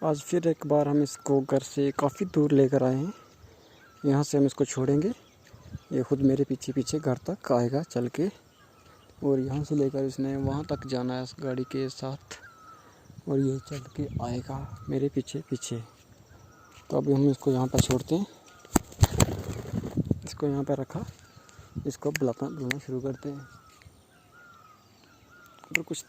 आज फिर एक बार हम इसको घर से काफ़ी दूर लेकर आए हैं। यहाँ से हम इसको छोड़ेंगे, ये खुद मेरे पीछे पीछे घर तक आएगा चल के, और यहाँ से लेकर इसने वहाँ तक जाना है इस गाड़ी के साथ, और ये चल के आएगा मेरे पीछे पीछे। तो अभी हम इसको यहाँ पर छोड़ते हैं, इसको यहाँ पर रखा, इसको बुलाना शुरू करते हैं और कुछ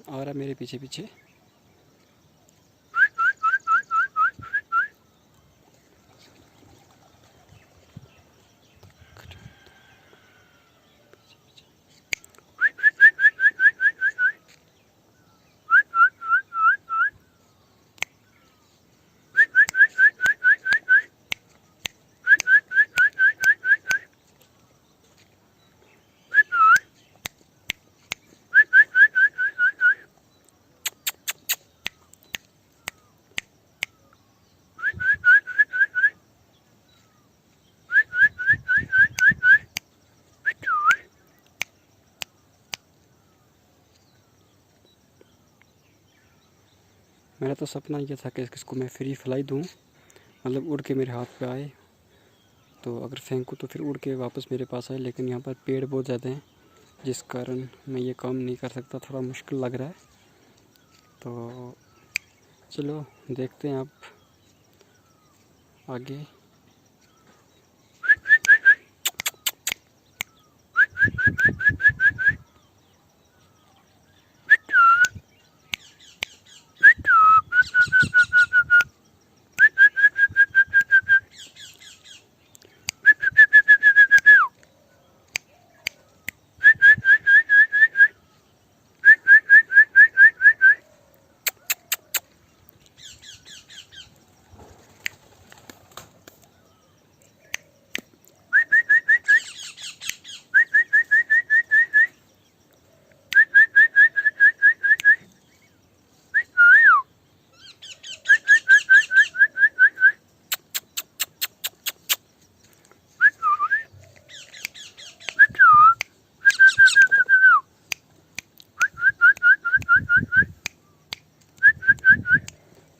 आ रहा मेरे पीछे पीछे। मेरा तो सपना ये था कि इसको मैं फ्री फ्लाई दूँ, मतलब उड़ के मेरे हाथ पे आए, तो अगर फेंकूँ तो फिर उड़ के वापस मेरे पास आए। लेकिन यहाँ पर पेड़ बहुत ज़्यादा हैं, जिस कारण मैं ये काम नहीं कर सकता, थोड़ा मुश्किल लग रहा है। तो चलो देखते हैं अब आगे।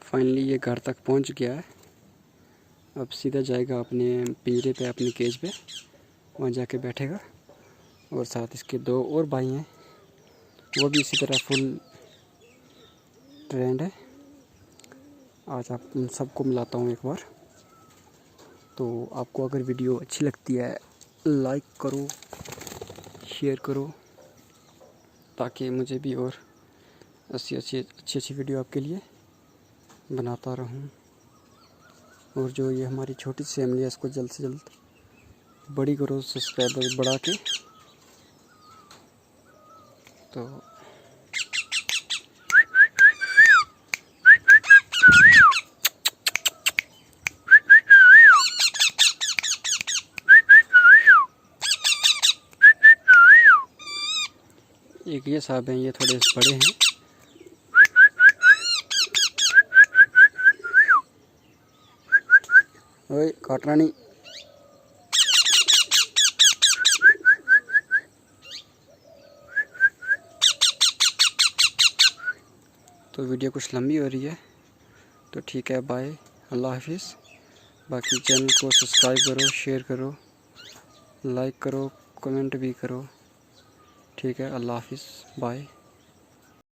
फाइनली ये घर तक पहुंच गया है। अब सीधा जाएगा अपने पिंजरे पे, अपनी केज पे, वहाँ जाके बैठेगा। और साथ इसके दो और भाई हैं, वो भी इसी तरह फुल ट्रेंड है। आज आप उन सबको मिलाता हूँ एक बार। तो आपको अगर वीडियो अच्छी लगती है लाइक करो, शेयर करो, ताकि मुझे भी और अच्छी वीडियो आपके लिए बनाता रहूं। और जो ये हमारी छोटी सी फैमिली है, इसको जल्द से जल्द बड़ी करो, सब्सक्राइबर बढ़ा के। तो एक ये साहब हैं, ये थोड़े बड़े हैं। ओए काटना नहीं। तो वीडियो कुछ लंबी हो रही है, तो ठीक है, बाय, अल्लाह हाफिज़। बाकी चैनल को सब्सक्राइब करो, शेयर करो, लाइक करो, कमेंट भी करो। ठीक है, अल्लाह हाफिज़, बाय।